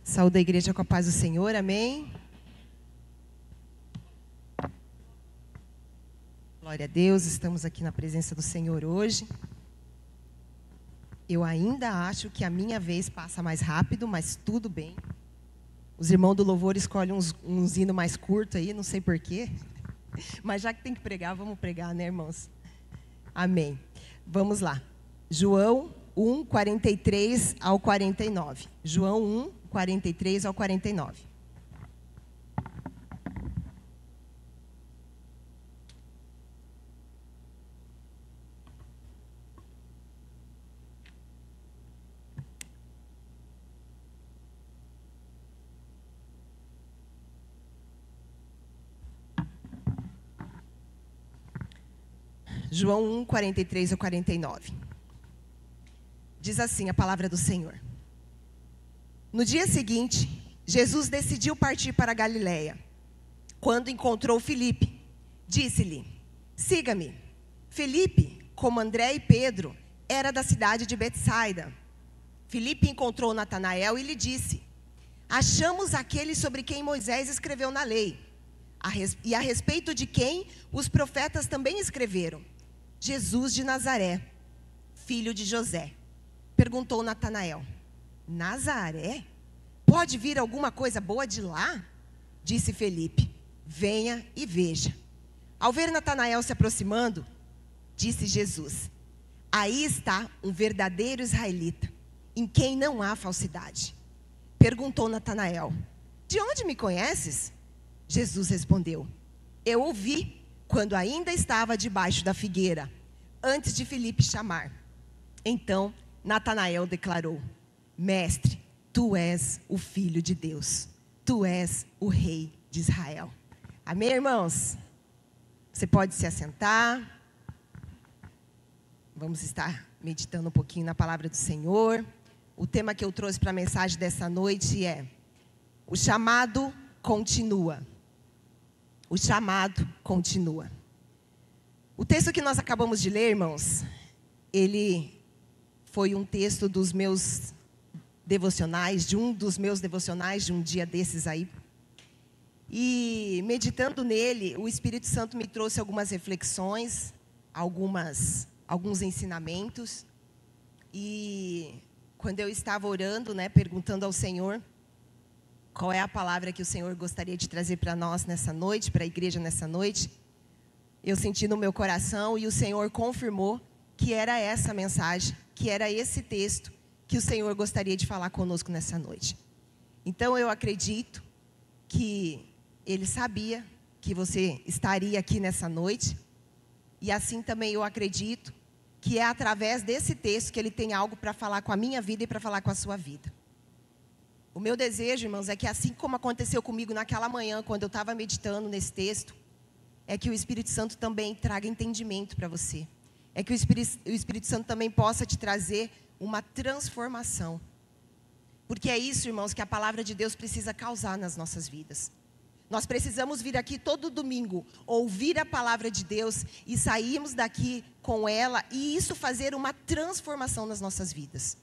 Saúde a igreja com a paz do Senhor, amém? Glória a Deus, estamos aqui na presença do Senhor hoje. Eu ainda acho que a minha vez passa mais rápido, mas tudo bem. Os irmãos do louvor escolhem uns hinos mais curtos aí, não sei porquê. Mas já que tem que pregar, vamos pregar, né, irmãos? Amém. Vamos lá. João 1, 43 ao 49. João 1, 43 ao 49. João 1, 43 ao 49. Diz assim a palavra do Senhor. No dia seguinte, Jesus decidiu partir para a Galiléia. Quando encontrou Filipe, disse-lhe: siga-me. Filipe, como André e Pedro, era da cidade de Betsaida. Filipe encontrou Natanael e lhe disse: achamos aquele sobre quem Moisés escreveu na lei, e a respeito de quem os profetas também escreveram, Jesus de Nazaré, filho de José. Perguntou Natanael: Nazaré? Pode vir alguma coisa boa de lá? Disse Filipe: venha e veja. Ao ver Natanael se aproximando, disse Jesus: aí está um verdadeiro israelita, em quem não há falsidade. Perguntou Natanael: de onde me conheces? Jesus respondeu: eu ouvi quando ainda estava debaixo da figueira, antes de Filipe chamar. Então Natanael declarou: mestre, tu és o Filho de Deus, tu és o Rei de Israel. Amém, irmãos? Você pode se assentar. Vamos estar meditando um pouquinho na palavra do Senhor. O tema que eu trouxe para a mensagem dessa noite é: o chamado continua. O chamado continua. O texto que nós acabamos de ler, irmãos, ele foi um texto dos meus devocionais, de um dos meus devocionais, de um dia desses aí. E meditando nele, o Espírito Santo me trouxe algumas reflexões, alguns ensinamentos. E quando eu estava orando, perguntando ao Senhor qual é a palavra que o Senhor gostaria de trazer para nós nessa noite, para a igreja nessa noite, eu senti no meu coração e o Senhor confirmou que era essa mensagem, que era esse texto que o Senhor gostaria de falar conosco nessa noite. Então eu acredito que Ele sabia que você estaria aqui nessa noite, e assim também eu acredito que é através desse texto que Ele tem algo para falar com a minha vida e para falar com a sua vida. O meu desejo, irmãos, é que assim como aconteceu comigo naquela manhã, quando eu estava meditando nesse texto, é que o Espírito Santo também traga entendimento para você. É que o Espírito Santo também possa te trazer uma transformação. Porque é isso, irmãos, que a palavra de Deus precisa causar nas nossas vidas. Nós precisamos vir aqui todo domingo, ouvir a palavra de Deus e sairmos daqui com ela, e isso fazer uma transformação nas nossas vidas.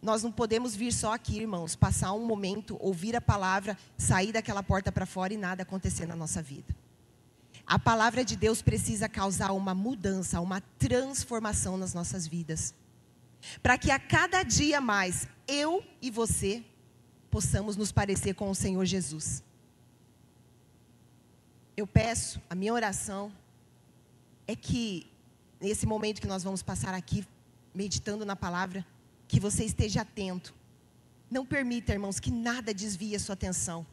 Nós não podemos vir só aqui, irmãos, passar um momento, ouvir a palavra, sair daquela porta para fora e nada acontecer na nossa vida. A palavra de Deus precisa causar uma mudança, uma transformação nas nossas vidas, para que a cada dia mais, eu e você, possamos nos parecer com o Senhor Jesus. Eu peço, a minha oração é que, nesse momento que nós vamos passar aqui, meditando na palavra, que você esteja atento. Não permita, irmãos, que nada desvie a sua atenção.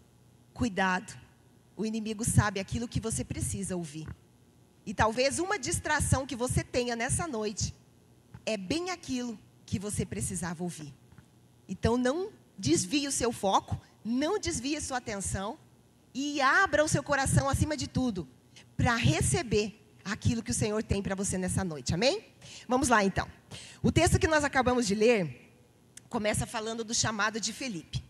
Cuidado, o inimigo sabe aquilo que você precisa ouvir. E talvez uma distração que você tenha nessa noite é bem aquilo que você precisava ouvir. Então não desvie o seu foco, não desvie a sua atenção, e abra o seu coração acima de tudo, para receber aquilo que o Senhor tem para você nessa noite, amém? Vamos lá então. O texto que nós acabamos de ler, começa falando do chamado de Filipe.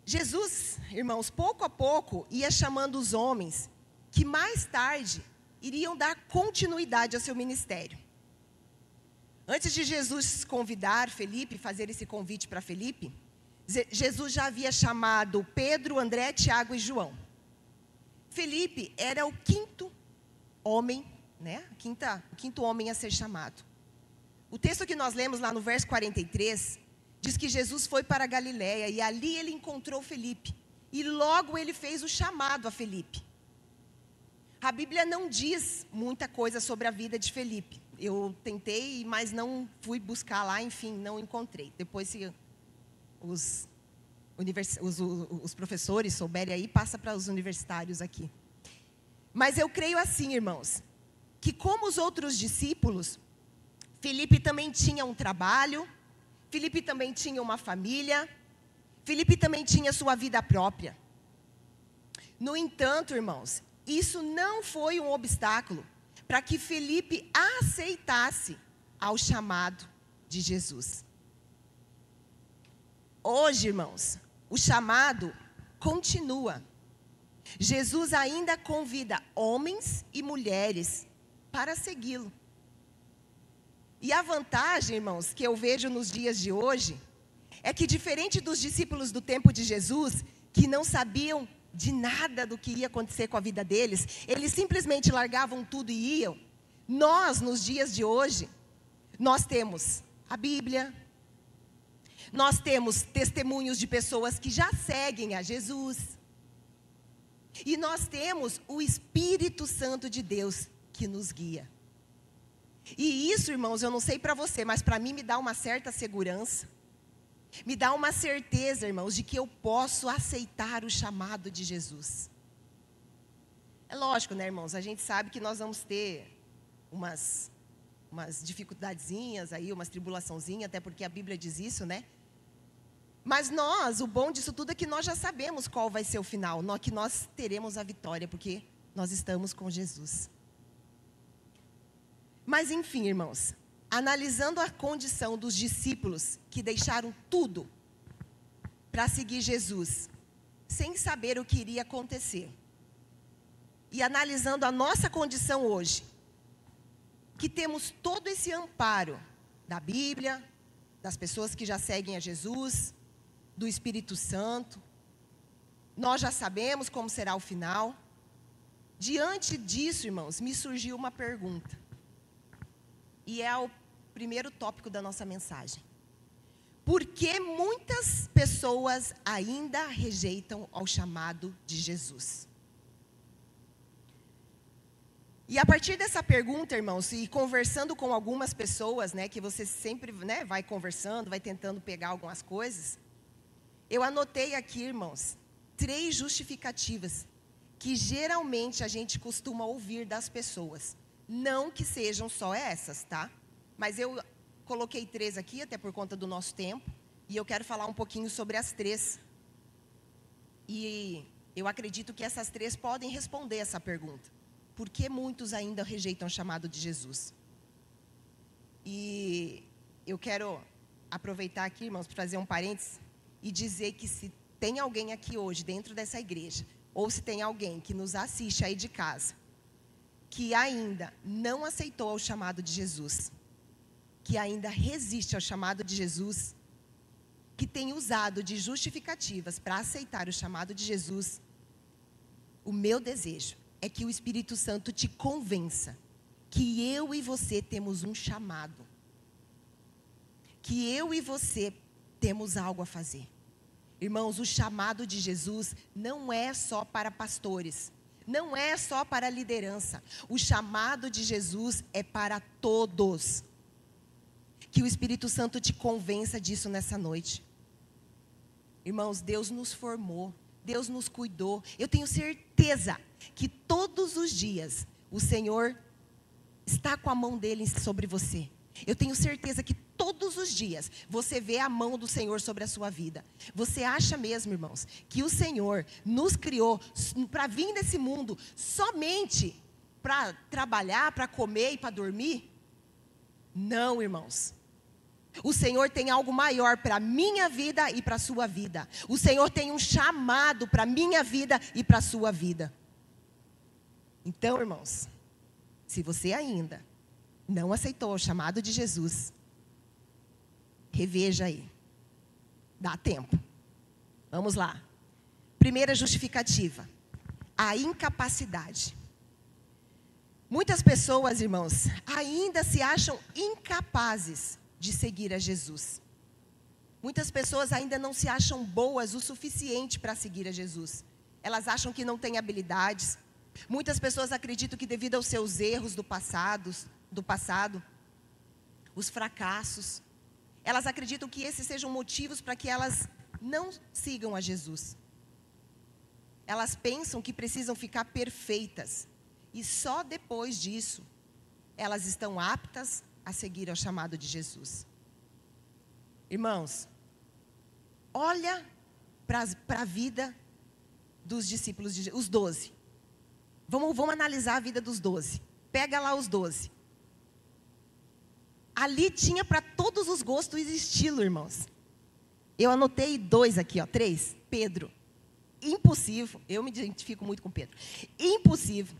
Jesus, irmãos, pouco a pouco ia chamando os homens, que mais tarde iriam dar continuidade ao seu ministério. Antes de Jesus convidar Filipe, fazer esse convite para Filipe, Jesus já havia chamado Pedro, André, Tiago e João. Felipe era o quinto homem, né? O quinto homem a ser chamado. O texto que nós lemos lá no verso 43 diz que Jesus foi para a Galiléia e ali ele encontrou Felipe. E logo ele fez o chamado a Felipe. A Bíblia não diz muita coisa sobre a vida de Felipe. Eu tentei, mas não fui buscar lá, enfim, não encontrei. Depois, se os professores souberem aí, passa para os universitários aqui. Mas eu creio assim, irmãos, que como os outros discípulos, Felipe também tinha um trabalho, Felipe também tinha uma família, Felipe também tinha sua vida própria. No entanto, irmãos, isso não foi um obstáculo para que Felipe aceitasse ao chamado de Jesus. Hoje, irmãos, o chamado continua. Jesus ainda convida homens e mulheres para segui-lo. E a vantagem, irmãos, que eu vejo nos dias de hoje, é que diferente dos discípulos do tempo de Jesus, que não sabiam de nada do que ia acontecer com a vida deles, eles simplesmente largavam tudo e iam. Nós, nos dias de hoje, nós temos a Bíblia, nós temos testemunhos de pessoas que já seguem a Jesus, e nós temos o Espírito Santo de Deus que nos guia. E isso, irmãos, eu não sei para você, mas para mim me dá uma certa segurança. Me dá uma certeza, irmãos, de que eu posso aceitar o chamado de Jesus. É lógico, né, irmãos? A gente sabe que nós vamos ter umas dificuldadezinhas aí, umas tribulaçãozinhas, até porque a Bíblia diz isso, né? Mas nós, o bom disso tudo é que nós já sabemos qual vai ser o final, que nós teremos a vitória, porque nós estamos com Jesus. Mas enfim, irmãos, analisando a condição dos discípulos que deixaram tudo para seguir Jesus, sem saber o que iria acontecer, e analisando a nossa condição hoje, que temos todo esse amparo da Bíblia, das pessoas que já seguem a Jesus, do Espírito Santo, nós já sabemos como será o final. Diante disso, irmãos, me surgiu uma pergunta, e é o primeiro tópico da nossa mensagem. Por que muitas pessoas ainda rejeitam ao chamado de Jesus? E a partir dessa pergunta, irmãos, e conversando com algumas pessoas, né, que você sempre, né, vai conversando, vai tentando pegar algumas coisas, eu anotei aqui, irmãos, 3 justificativas que geralmente a gente costuma ouvir das pessoas. Não que sejam só essas, tá? Mas eu coloquei 3 aqui, até por conta do nosso tempo, e eu quero falar um pouquinho sobre as 3. E eu acredito que essas 3 podem responder essa pergunta. Por que muitos ainda rejeitam o chamado de Jesus? E eu quero aproveitar aqui, irmãos, para fazer um parênteses e dizer que se tem alguém aqui hoje dentro dessa igreja, ou se tem alguém que nos assiste aí de casa, que ainda não aceitou o chamado de Jesus, que ainda resiste ao chamado de Jesus, que tem usado de justificativas para aceitar o chamado de Jesus, o meu desejo é que o Espírito Santo te convença que eu e você temos um chamado, que eu e você temos algo a fazer. Irmãos, o chamado de Jesus não é só para pastores, não é só para a liderança. O chamado de Jesus é para todos. Que o Espírito Santo te convença disso nessa noite. Irmãos, Deus nos formou, Deus nos cuidou. Eu tenho certeza que todos os dias o Senhor está com a mão dele sobre você. Eu tenho certeza que todos os dias você vê a mão do Senhor sobre a sua vida. Você acha mesmo, irmãos, que o Senhor nos criou para vir nesse mundo somente para trabalhar, para comer e para dormir? Não, irmãos. O Senhor tem algo maior para a minha vida e para a sua vida. O Senhor tem um chamado para a minha vida e para a sua vida. Então, irmãos, se você ainda não aceitou o chamado de Jesus, reveja aí. Dá tempo. Vamos lá. Primeira justificativa: a incapacidade. Muitas pessoas, irmãos, ainda se acham incapazes de seguir a Jesus. Muitas pessoas ainda não se acham boas o suficiente para seguir a Jesus. Elas acham que não têm habilidades. Muitas pessoas acreditam que devido aos seus erros do passado, os fracassos, elas acreditam que esses sejam motivos para que elas não sigam a Jesus. Elas pensam que precisam ficar perfeitas. E só depois disso, elas estão aptas a seguir ao chamado de Jesus. Irmãos, olha para a vida dos discípulos de Jesus, os 12. Vamos analisar a vida dos 12. Pega lá os 12. Ali tinha para todos os gostos e estilos, irmãos. Eu anotei 2 aqui, 3. Pedro, impossível. Eu me identifico muito com Pedro. Impossível,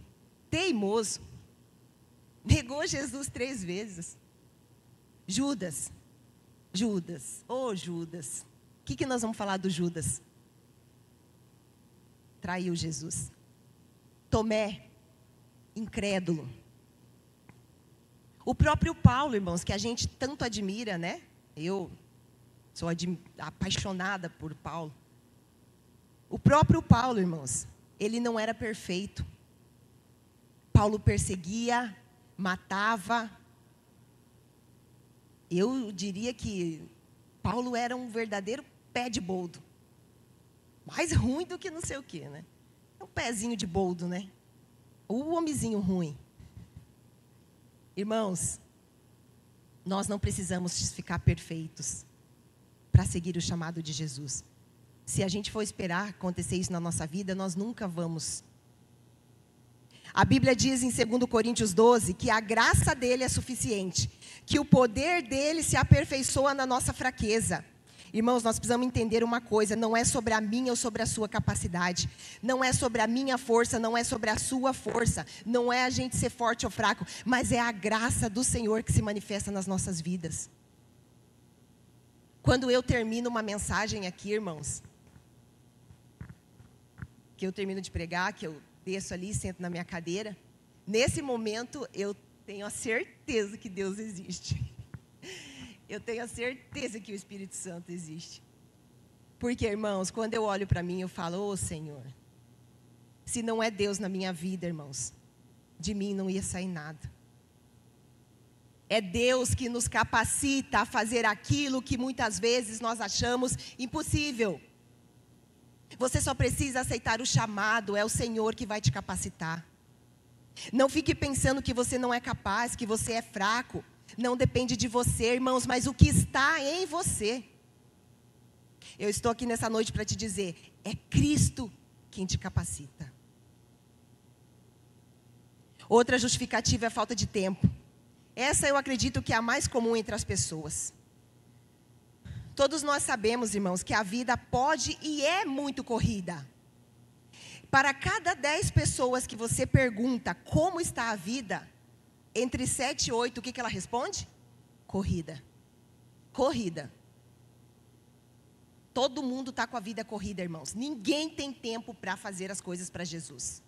teimoso, negou Jesus 3 vezes. Judas. Oh, Judas. O que nós vamos falar do Judas? Traiu Jesus. Tomé, incrédulo. O próprio Paulo, irmãos, que a gente tanto admira, né? Eu sou apaixonada por Paulo. O próprio Paulo, irmãos, ele não era perfeito. Paulo perseguia, matava. Eu diria que Paulo era um verdadeiro pé de boldo. Mais ruim do que não sei o quê, né? É um pezinho de boldo, né? O homenzinho ruim. Irmãos, nós não precisamos ficar perfeitos para seguir o chamado de Jesus. Se a gente for esperar acontecer isso na nossa vida, nós nunca vamos. A Bíblia diz em 2 Coríntios 12 que a graça dele é suficiente, que o poder dele se aperfeiçoa na nossa fraqueza. Irmãos, nós precisamos entender uma coisa: não é sobre a minha ou sobre a sua capacidade, não é sobre a minha força, não é sobre a sua força, não é a gente ser forte ou fraco, mas é a graça do Senhor que se manifesta nas nossas vidas. Quando eu termino uma mensagem aqui, irmãos, que eu termino de pregar, que eu desço ali, sento na minha cadeira, nesse momento eu tenho a certeza que Deus existe. Eu tenho a certeza que o Espírito Santo existe. Porque, irmãos, quando eu olho para mim, eu falo: ô Senhor, se não é Deus na minha vida, irmãos, de mim não ia sair nada. É Deus que nos capacita a fazer aquilo que muitas vezes nós achamos impossível. Você só precisa aceitar o chamado, é o Senhor que vai te capacitar. Não fique pensando que você não é capaz, que você é fraco. Não depende de você, irmãos, mas o que está em você. Eu estou aqui nessa noite para te dizer: é Cristo quem te capacita. Outra justificativa é a falta de tempo. Essa eu acredito que é a mais comum entre as pessoas. Todos nós sabemos, irmãos, que a vida pode e é muito corrida. Para cada 10 pessoas que você pergunta como está a vida, entre 7 e 8, o que ela responde? Corrida. Corrida. Todo mundo está com a vida corrida, irmãos. Ninguém tem tempo para fazer as coisas para Jesus.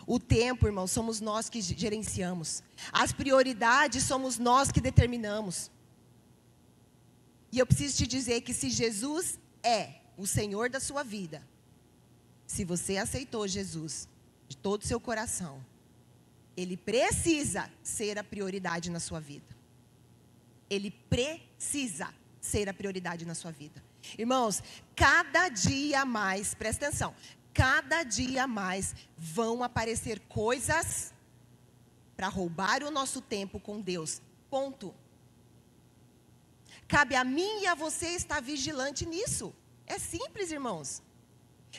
O tempo, irmãos, somos nós que gerenciamos. As prioridades somos nós que determinamos. E eu preciso te dizer que se Jesus é o Senhor da sua vida, se você aceitou Jesus de todo o seu coração, Ele precisa ser a prioridade na sua vida. Ele precisa ser a prioridade na sua vida. Irmãos, cada dia mais, presta atenção, cada dia mais vão aparecer coisas para roubar o nosso tempo com Deus. Ponto. Cabe a mim e a você estar vigilante nisso. É simples, irmãos.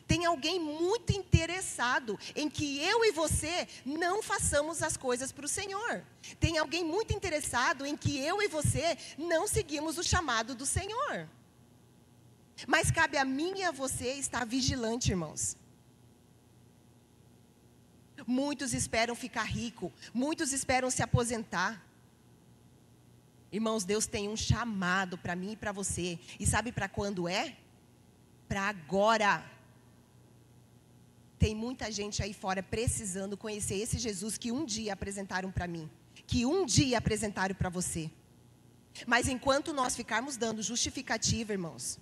Tem alguém muito interessado em que eu e você não façamos as coisas para o Senhor. Tem alguém muito interessado em que eu e você não seguimos o chamado do Senhor. Mas cabe a mim e a você estar vigilante, irmãos. Muitos esperam ficar rico, muitos esperam se aposentar. Irmãos, Deus tem um chamado para mim e para você. E sabe para quando é? para agora. Tem muita gente aí fora precisando conhecer esse Jesus que um dia apresentaram para mim, que um dia apresentaram para você. Mas enquanto nós ficarmos dando justificativa, irmãos,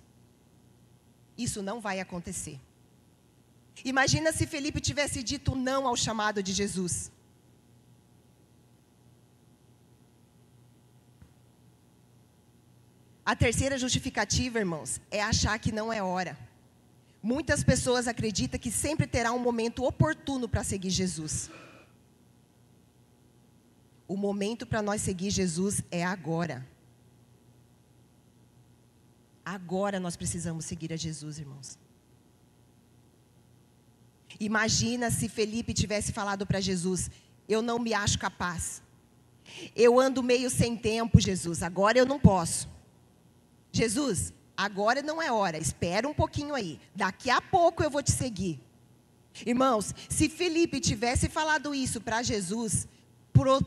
isso não vai acontecer. Imagina se Felipe tivesse dito não ao chamado de Jesus. A terceira justificativa, irmãos, é achar que não é hora. Muitas pessoas acreditam que sempre terá um momento oportuno para seguir Jesus. O momento para nós seguir Jesus é agora. Agora nós precisamos seguir a Jesus, irmãos. Imagina se Felipe tivesse falado para Jesus: eu não me acho capaz. Eu ando meio sem tempo, Jesus, agora eu não posso. Jesus, agora não é hora, espera um pouquinho aí. Daqui a pouco eu vou te seguir. Irmãos, se Felipe tivesse falado isso para Jesus,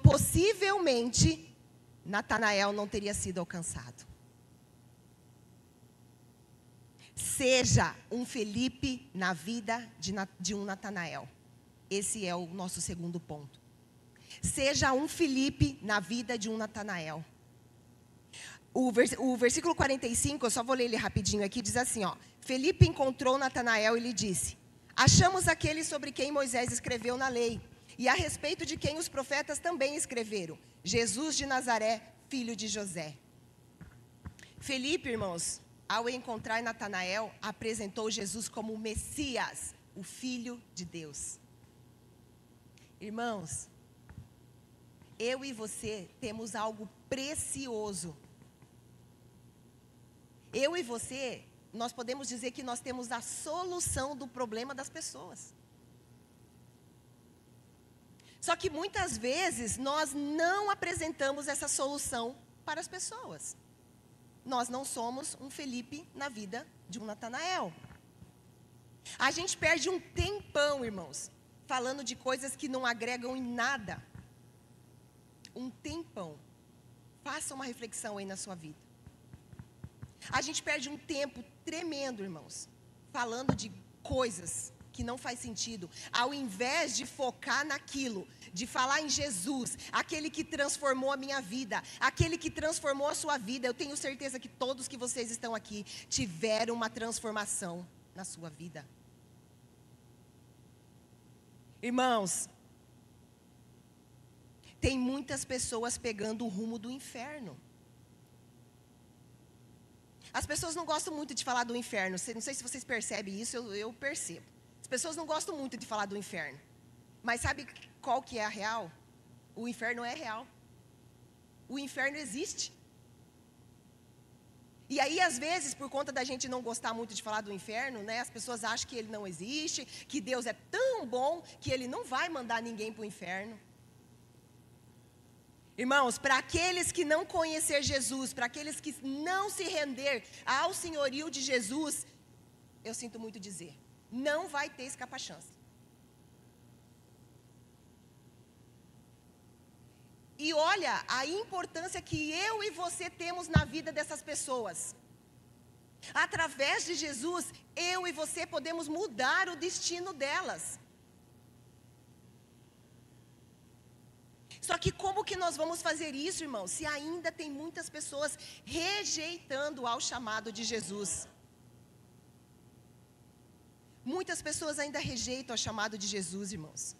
possivelmente Natanael não teria sido alcançado. Seja um Felipe na vida de um Natanael. Esse é o nosso segundo ponto. Seja um Felipe na vida de um Natanael. O versículo 45, eu só vou ler ele rapidinho aqui, diz assim, ó: Felipe encontrou Natanael e lhe disse: achamos aquele sobre quem Moisés escreveu na lei, e a respeito de quem os profetas também escreveram, Jesus de Nazaré, filho de José. Felipe, irmãos, ao encontrar Natanael, apresentou Jesus como o Messias, o Filho de Deus. Irmãos, eu e você temos algo precioso. Eu e você, nós podemos dizer que nós temos a solução do problema das pessoas. Só que muitas vezes nós não apresentamos essa solução para as pessoas. Nós não somos um Felipe na vida de um Natanael. A gente perde um tempão, irmãos, falando de coisas que não agregam em nada. Um tempão. Faça uma reflexão aí na sua vida. A gente perde um tempo tremendo, irmãos, falando de coisas que não faz sentido, ao invés de focar naquilo, de falar em Jesus, aquele que transformou a minha vida, aquele que transformou a sua vida. Eu tenho certeza que todos que vocês estão aqui tiveram uma transformação na sua vida. Irmãos, tem muitas pessoas pegando o rumo do inferno. As pessoas não gostam muito de falar do inferno. Não sei se vocês percebem isso, eu percebo. As pessoas não gostam muito de falar do inferno. Mas sabe qual que é a real? O inferno é real. O inferno existe. E aí, às vezes, por conta da gente não gostar muito de falar do inferno, né, as pessoas acham que ele não existe, que Deus é tão bom que ele não vai mandar ninguém para o inferno. Irmãos, para aqueles que não conhecer Jesus, para aqueles que não se render ao senhorio de Jesus, eu sinto muito dizer, não vai ter escapa-chance. E olha a importância que eu e você temos na vida dessas pessoas. Através de Jesus, eu e você podemos mudar o destino delas. Só que como que nós vamos fazer isso, irmãos, se ainda tem muitas pessoas rejeitando ao chamado de Jesus? Muitas pessoas ainda rejeitam o chamado de Jesus, irmãos.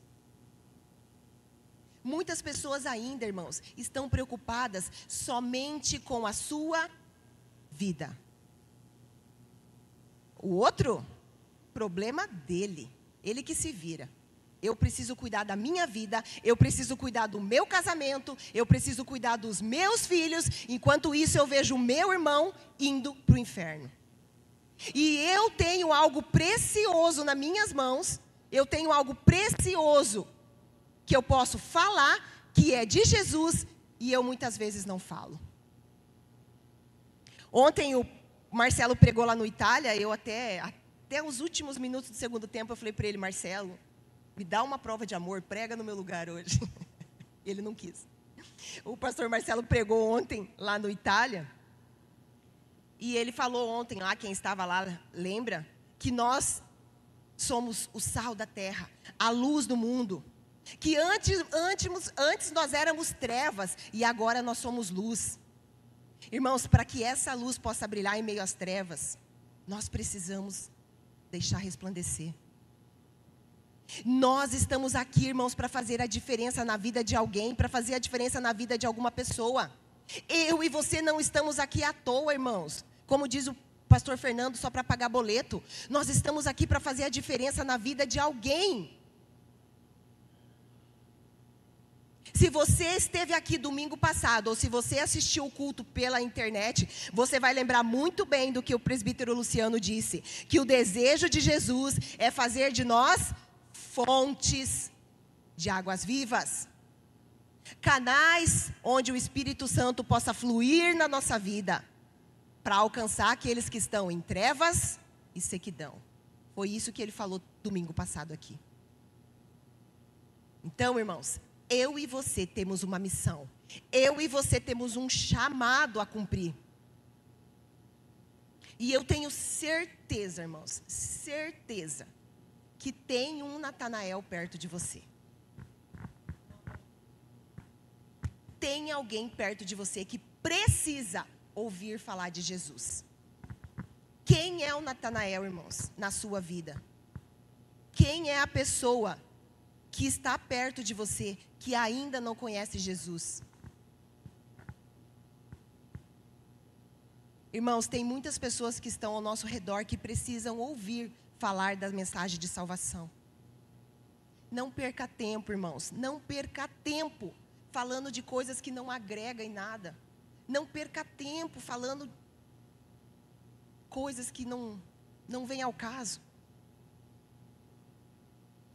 Muitas pessoas ainda, irmãos, estão preocupadas somente com a sua vida. O outro, problema dele, ele que se vira. Eu preciso cuidar da minha vida, eu preciso cuidar do meu casamento, eu preciso cuidar dos meus filhos, enquanto isso eu vejo o meu irmão indo para o inferno. E eu tenho algo precioso nas minhas mãos, eu tenho algo precioso que eu posso falar, que é de Jesus, e eu muitas vezes não falo. Ontem o Marcelo pregou lá no Itália, eu até os últimos minutos do segundo tempo eu falei para ele: Marcelo, me dá uma prova de amor, prega no meu lugar hoje. Ele não quis. O pastor Marcelo pregou ontem lá no Itália. E ele falou ontem lá, quem estava lá lembra, que nós somos o sal da terra, a luz do mundo. Que antes nós éramos trevas e agora nós somos luz. Irmãos, para que essa luz possa brilhar em meio às trevas, nós precisamos deixar resplandecer. Nós estamos aqui, irmãos, para fazer a diferença na vida de alguém, para fazer a diferença na vida de alguma pessoa. Eu e você não estamos aqui à toa, irmãos. Como diz o pastor Fernando, só para pagar boleto. Nós estamos aqui para fazer a diferença na vida de alguém. Se você esteve aqui domingo passado, ou se você assistiu o culto pela internet, você vai lembrar muito bem do que o presbítero Luciano disse, que o desejo de Jesus é fazer de nós fontes de águas vivas, canais onde o Espírito Santo possa fluir na nossa vida, para alcançar aqueles que estão em trevas e sequidão. Foi isso que ele falou domingo passado aqui. Então, irmãos, eu e você temos uma missão. Eu e você temos um chamado a cumprir. E eu tenho certeza, irmãos, certeza, que tem um Natanael perto de você. Tem alguém perto de você que precisa ouvir falar de Jesus. Quem é o Natanael, irmãos, na sua vida? Quem é a pessoa que está perto de você, que ainda não conhece Jesus? Irmãos, tem muitas pessoas que estão ao nosso redor que precisam ouvir falar da mensagem de salvação. Não perca tempo, irmãos, não perca tempo falando de coisas que não agregam em nada. Não perca tempo falando coisas que não vêm ao caso.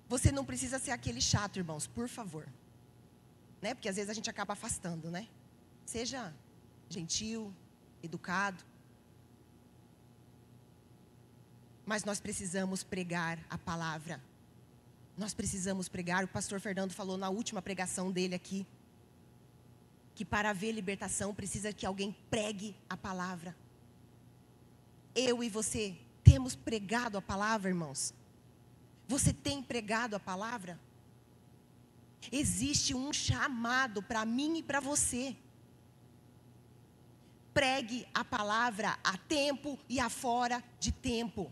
Você não precisa ser aquele chato, irmãos, por favor. Né? Porque às vezes a gente acaba afastando, né? Seja gentil, educado. Mas nós precisamos pregar a palavra. Nós precisamos pregar. O pastor Fernando falou na última pregação dele aqui, que para haver libertação precisa que alguém pregue a palavra. Eu e você temos pregado a palavra, irmãos? Você tem pregado a palavra? Existe um chamado para mim e para você. Pregue a palavra a tempo e a fora de tempo.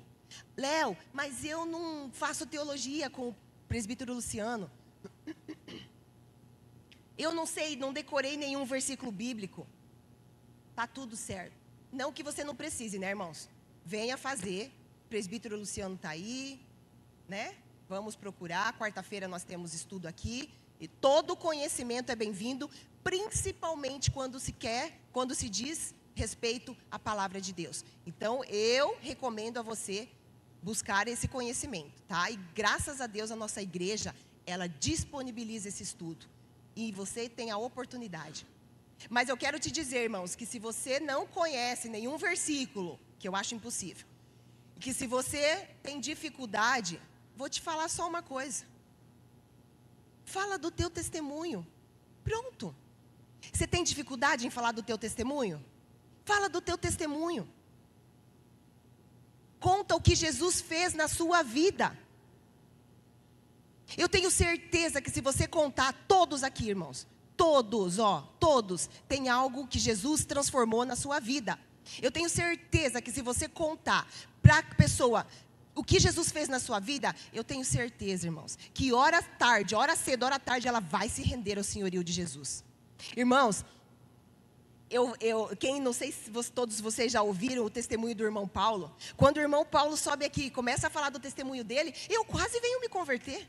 Léo, mas eu não faço teologia com o presbítero Luciano. Eu não sei, não decorei nenhum versículo bíblico. Tá tudo certo. Não que você não precise, né, irmãos? Venha fazer. O presbítero Luciano está aí, né? Vamos procurar. Quarta-feira nós temos estudo aqui. E todo conhecimento é bem-vindo, principalmente quando se diz respeito à palavra de Deus. Então, eu recomendo a você buscar esse conhecimento, tá? E graças a Deus a nossa igreja, ela disponibiliza esse estudo. E você tem a oportunidade. Mas eu quero te dizer, irmãos, que se você não conhece nenhum versículo, que eu acho impossível, que se você tem dificuldade, vou te falar só uma coisa. Fala do teu testemunho. Pronto. Você tem dificuldade em falar do teu testemunho? Fala do teu testemunho. Conta o que Jesus fez na sua vida. Eu tenho certeza que se você contar, todos aqui, irmãos, todos, tem algo que Jesus transformou na sua vida. Eu tenho certeza que se você contar para a pessoa o que Jesus fez na sua vida, eu tenho certeza, irmãos, que hora cedo, hora tarde, ela vai se render ao senhorio de Jesus. Irmãos, não sei se todos vocês já ouviram o testemunho do irmão Paulo. Quando o irmão Paulo sobe aqui e começa a falar do testemunho dele, eu quase venho me converter.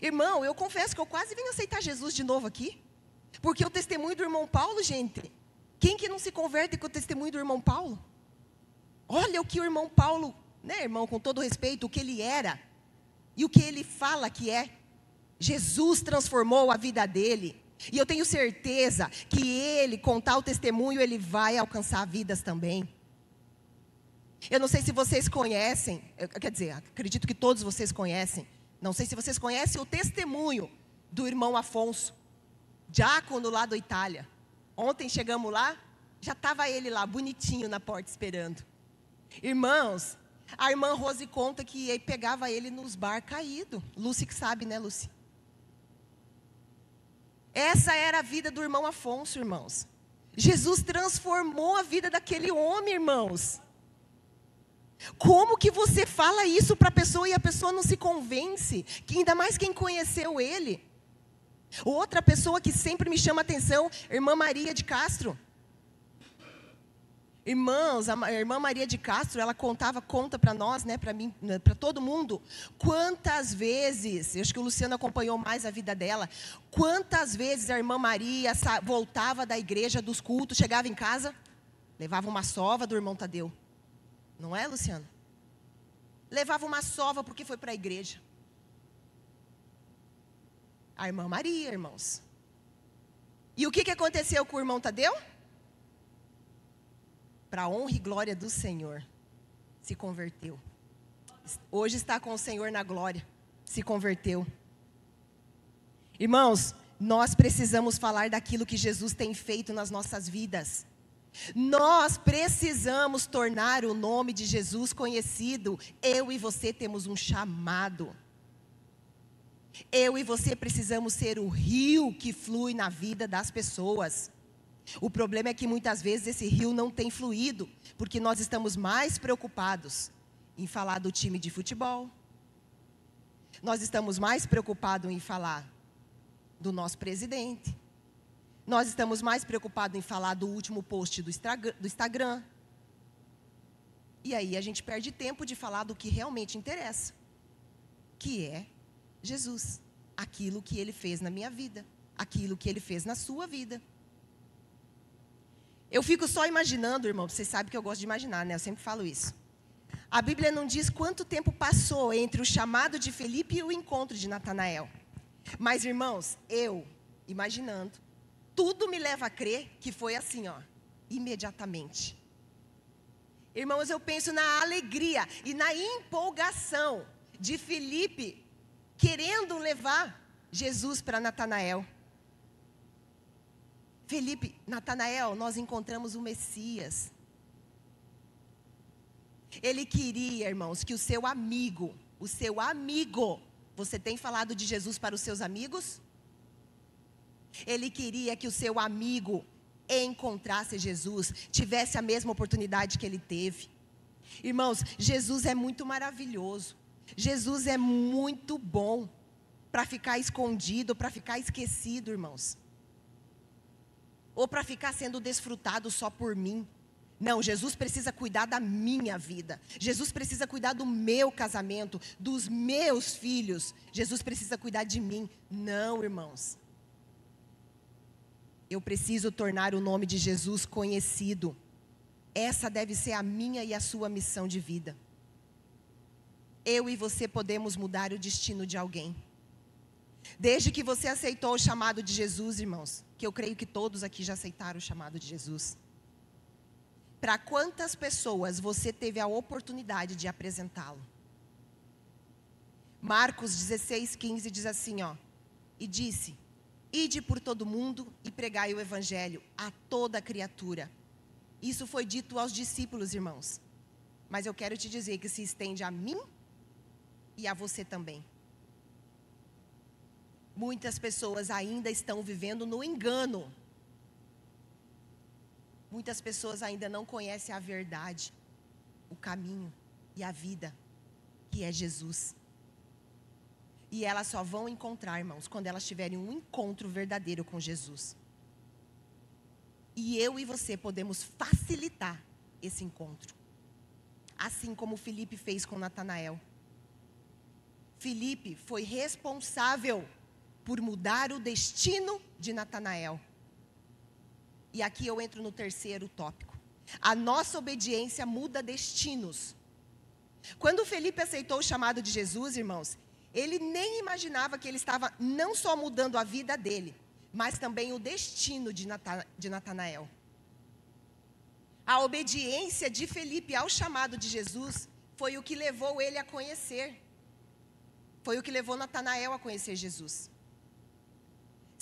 Irmão, eu confesso que eu quase venho aceitar Jesus de novo aqui. Porque o testemunho do irmão Paulo, gente, quem que não se converte com o testemunho do irmão Paulo? Olha o que o irmão Paulo, né, irmão, com todo respeito, o que ele era e o que ele fala que é. Jesus transformou a vida dele. E eu tenho certeza que ele, contar o testemunho, ele vai alcançar vidas também. Eu não sei se vocês conhecem, quer dizer, acredito que todos vocês conhecem. Não sei se vocês conhecem o testemunho do irmão Afonso, diácono lá da Itália. Ontem chegamos lá, Já estava ele lá, bonitinho, na porta, esperando. Irmãos, a irmã Rose conta que pegava ele nos bar caído. Lúcia que sabe, né, Lúcia? Essa era a vida do irmão Afonso, irmãos. Jesus transformou a vida daquele homem, irmãos. Como que você fala isso para a pessoa e a pessoa não se convence? Que ainda mais quem conheceu ele. Outra pessoa que sempre me chama a atenção, irmã Maria de Castro. Irmãos, a irmã Maria de Castro, ela conta para nós, né, para mim, para todo mundo, quantas vezes, eu acho que o Luciano acompanhou mais a vida dela, quantas vezes a irmã Maria voltava da igreja, dos cultos, chegava em casa, levava uma sova do irmão Tadeu. Não é, Luciano? Levava uma sova porque foi para a igreja. A irmã Maria, irmãos. E o que aconteceu com o irmão Tadeu? Para a honra e glória do Senhor, se converteu. Hoje está com o Senhor na glória, se converteu. Irmãos, nós precisamos falar daquilo que Jesus tem feito nas nossas vidas. Nós precisamos tornar o nome de Jesus conhecido. Eu e você temos um chamado. Eu e você precisamos ser o rio que flui na vida das pessoas. O problema é que muitas vezes esse rio não tem fluído, porque nós estamos mais preocupados em falar do time de futebol. Nós estamos mais preocupados em falar do nosso presidente. Nós estamos mais preocupados em falar do último post do Instagram. E aí a gente perde tempo de falar do que realmente interessa, que é Jesus. Aquilo que Ele fez na minha vida, aquilo que Ele fez na sua vida. Eu fico só imaginando, irmão, vocês sabem que eu gosto de imaginar, né? Eu sempre falo isso. A Bíblia não diz quanto tempo passou entre o chamado de Felipe e o encontro de Natanael. Mas, irmãos, eu, imaginando, tudo me leva a crer que foi assim, ó, imediatamente. Irmãos, eu penso na alegria e na empolgação de Felipe querendo levar Jesus para Natanael. Felipe, Natanael, nós encontramos o Messias. Ele queria, irmãos, que o seu amigo, você tem falado de Jesus para os seus amigos? Ele queria que o seu amigo encontrasse Jesus, tivesse a mesma oportunidade que ele teve. Irmãos, Jesus é muito maravilhoso. Jesus é muito bom para ficar escondido, para ficar esquecido, irmãos. Ou para ficar sendo desfrutado só por mim. Não, Jesus precisa cuidar da minha vida. Jesus precisa cuidar do meu casamento, dos meus filhos. Jesus precisa cuidar de mim. Não, irmãos. Eu preciso tornar o nome de Jesus conhecido. Essa deve ser a minha e a sua missão de vida. Eu e você podemos mudar o destino de alguém. Desde que você aceitou o chamado de Jesus, irmãos, que eu creio que todos aqui já aceitaram o chamado de Jesus. Para quantas pessoas você teve a oportunidade de apresentá-lo? Marcos 16:15 diz assim, ó, e disse: ide por todo mundo e pregai o evangelho a toda criatura. Isso foi dito aos discípulos, irmãos. Mas eu quero te dizer que se estende a mim e a você também. Muitas pessoas ainda estão vivendo no engano. Muitas pessoas ainda não conhecem a verdade, o caminho e a vida, que é Jesus. E elas só vão encontrar, irmãos, quando elas tiverem um encontro verdadeiro com Jesus. E eu e você podemos facilitar esse encontro. Assim como Felipe fez com Natanael. Felipe foi responsável por mudar o destino de Natanael. E aqui eu entro no terceiro tópico. A nossa obediência muda destinos. Quando Felipe aceitou o chamado de Jesus, irmãos, ele nem imaginava que ele estava não só mudando a vida dele, mas também o destino de Natanael. A obediência de Felipe ao chamado de Jesus foi o que levou ele a conhecer. Foi o que levou Natanael a conhecer Jesus.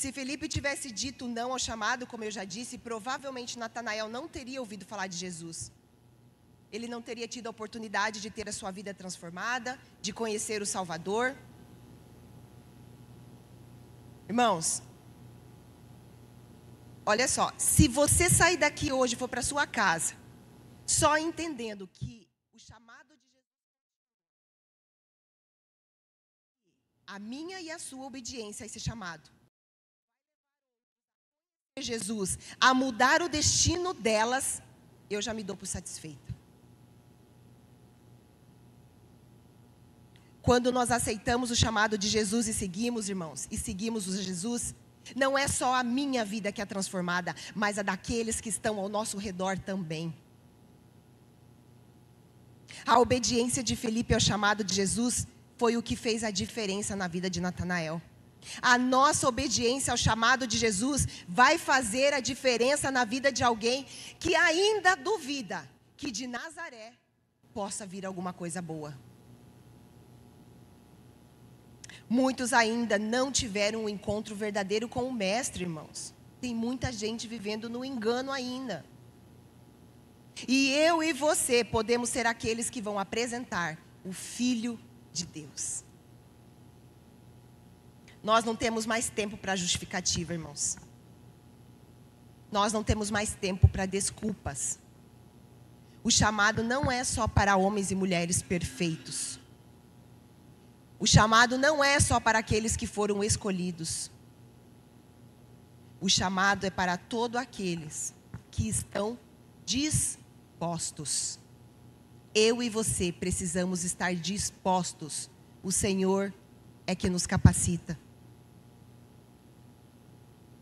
Se Felipe tivesse dito não ao chamado, como eu já disse, provavelmente Natanael não teria ouvido falar de Jesus. Ele não teria tido a oportunidade de ter a sua vida transformada, de conhecer o Salvador. Irmãos, olha só, se você sair daqui hoje e for para sua casa, só entendendo que o chamado de Jesus, a minha e a sua obediência a esse chamado, Jesus, a mudar o destino delas, eu já me dou por satisfeita. Quando nós aceitamos o chamado de Jesus e seguimos, irmãos, e seguimos o Jesus, não é só a minha vida que é transformada, mas a daqueles que estão ao nosso redor também. A obediência de Felipe ao chamado de Jesus foi o que fez a diferença na vida de Natanael. A nossa obediência ao chamado de Jesus vai fazer a diferença na vida de alguém que ainda duvida que de Nazaré possa vir alguma coisa boa. Muitos ainda não tiveram um encontro verdadeiro com o Mestre, irmãos. Tem muita gente vivendo no engano ainda. E eu e você podemos ser aqueles que vão apresentar o Filho de Deus. Nós não temos mais tempo para justificativa, irmãos. Nós não temos mais tempo para desculpas. O chamado não é só para homens e mulheres perfeitos. O chamado não é só para aqueles que foram escolhidos. O chamado é para todos aqueles que estão dispostos. Eu e você precisamos estar dispostos. O Senhor é que nos capacita.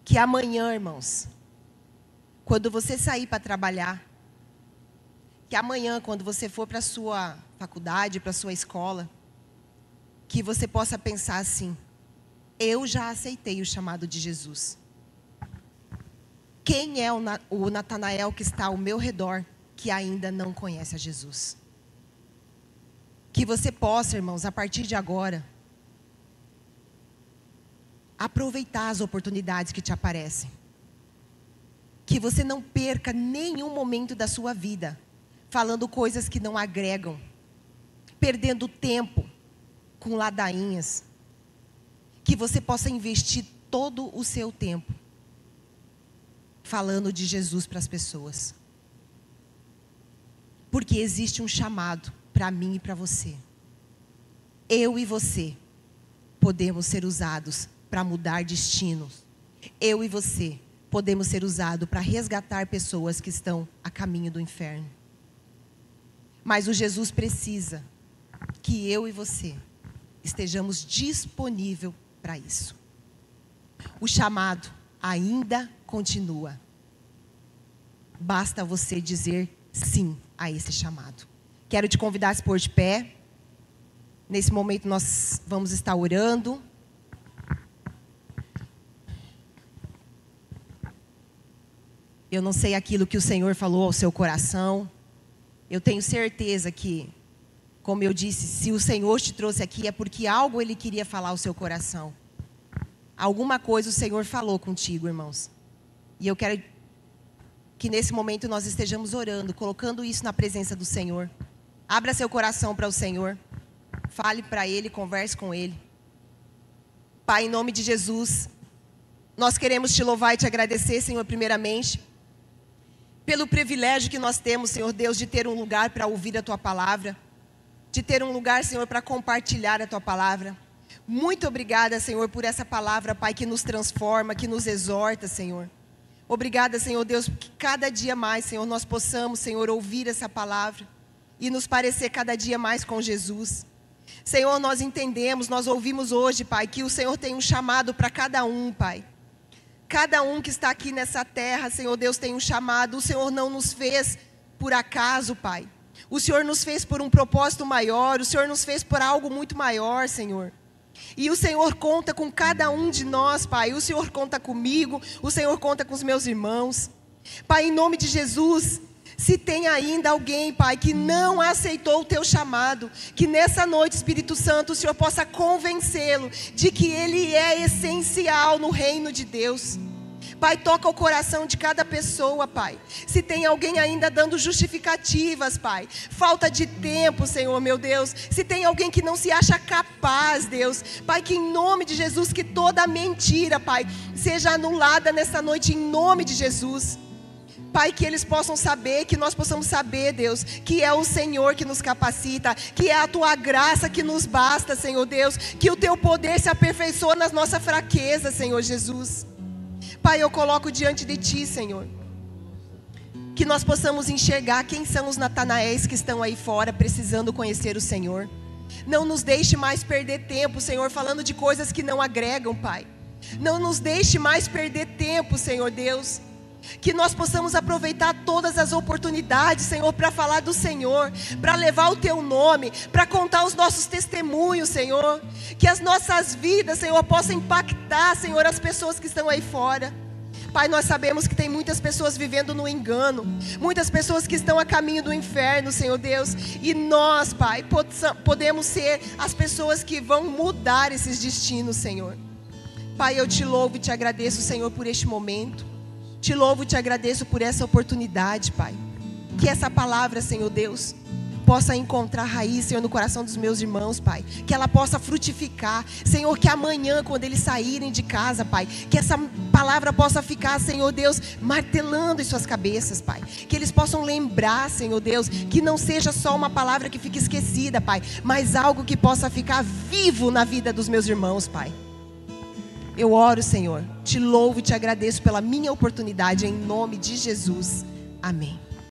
Que amanhã, irmãos, quando você sair para trabalhar, que amanhã, quando você for para a sua faculdade, para a sua escola, que você possa pensar assim: eu já aceitei o chamado de Jesus. Quem é o Natanael que está ao meu redor que ainda não conhece a Jesus? Que você possa, irmãos, a partir de agora, aproveitar as oportunidades que te aparecem. Que você não perca nenhum momento da sua vida falando coisas que não agregam, perdendo tempo com ladainhas. Que você possa investir todo o seu tempo falando de Jesus para as pessoas. Porque existe um chamado para mim e para você. Eu e você podemos ser usados para mudar destinos. Eu e você podemos ser usados para resgatar pessoas que estão a caminho do inferno. Mas o Jesus precisa que eu e você estejamos disponíveis para isso. O chamado ainda continua. Basta você dizer sim a esse chamado. Quero te convidar a se pôr de pé. Nesse momento nós vamos estar orando. Eu não sei aquilo que o Senhor falou ao seu coração. Eu tenho certeza que, como eu disse, se o Senhor te trouxe aqui é porque algo Ele queria falar ao seu coração. Alguma coisa o Senhor falou contigo, irmãos. E eu quero que nesse momento nós estejamos orando, colocando isso na presença do Senhor. Abra seu coração para o Senhor. Fale para Ele, converse com Ele. Pai, em nome de Jesus, nós queremos te louvar e te agradecer, Senhor, primeiramente, pelo privilégio que nós temos, Senhor Deus, de ter um lugar para ouvir a Tua palavra, de ter um lugar, Senhor, para compartilhar a Tua palavra. Muito obrigada, Senhor, por essa palavra, Pai, que nos transforma, que nos exorta, Senhor. Obrigada, Senhor Deus, que cada dia mais, Senhor, nós possamos, Senhor, ouvir essa palavra e nos parecer cada dia mais com Jesus. Senhor, nós entendemos, nós ouvimos hoje, Pai, que o Senhor tem um chamado para cada um, Pai. Cada um que está aqui nessa terra, Senhor Deus, tem um chamado. O Senhor não nos fez por acaso, Pai. O Senhor nos fez por um propósito maior. O Senhor nos fez por algo muito maior, Senhor. E o Senhor conta com cada um de nós, Pai. O Senhor conta comigo. O Senhor conta com os meus irmãos. Pai, em nome de Jesus, Se tem ainda alguém, Pai, que não aceitou o teu chamado, que nessa noite, Espírito Santo, o Senhor possa convencê-lo de que ele é essencial no reino de Deus. Pai, toca o coração de cada pessoa, Pai. Se tem alguém ainda dando justificativas, Pai, falta de tempo, Senhor, meu Deus. Se tem alguém que não se acha capaz, Deus, Pai, que em nome de Jesus, que toda mentira, Pai, seja anulada nessa noite, em nome de Jesus. Pai, que eles possam saber, que nós possamos saber, Deus, que é o Senhor que nos capacita, que é a Tua graça que nos basta, Senhor Deus, que o Teu poder se aperfeiçoa nas nossas fraquezas, Senhor Jesus. Pai, eu coloco diante de Ti, Senhor, que nós possamos enxergar quem são os Natanaéis que estão aí fora precisando conhecer o Senhor. Não nos deixe mais perder tempo, Senhor, falando de coisas que não agregam, Pai. Não nos deixe mais perder tempo, Senhor Deus. Que nós possamos aproveitar todas as oportunidades, Senhor, para falar do Senhor, para levar o Teu nome, para contar os nossos testemunhos, Senhor. Que as nossas vidas, Senhor, possam impactar, Senhor, as pessoas que estão aí fora. Pai, nós sabemos que tem muitas pessoas vivendo no engano, muitas pessoas que estão a caminho do inferno, Senhor Deus. E nós, Pai, podemos ser as pessoas que vão mudar esses destinos, Senhor. Pai, eu Te louvo e Te agradeço, Senhor, por este momento. Te louvo e Te agradeço por essa oportunidade, Pai. Que essa palavra, Senhor Deus, possa encontrar raiz, Senhor, no coração dos meus irmãos, Pai. Que ela possa frutificar, Senhor, que amanhã, quando eles saírem de casa, Pai, que essa palavra possa ficar, Senhor Deus, martelando em suas cabeças, Pai. Que eles possam lembrar, Senhor Deus, que não seja só uma palavra que fique esquecida, Pai, mas algo que possa ficar vivo na vida dos meus irmãos, Pai. Eu oro, Senhor, Te louvo e Te agradeço pela minha oportunidade, em nome de Jesus. Amém.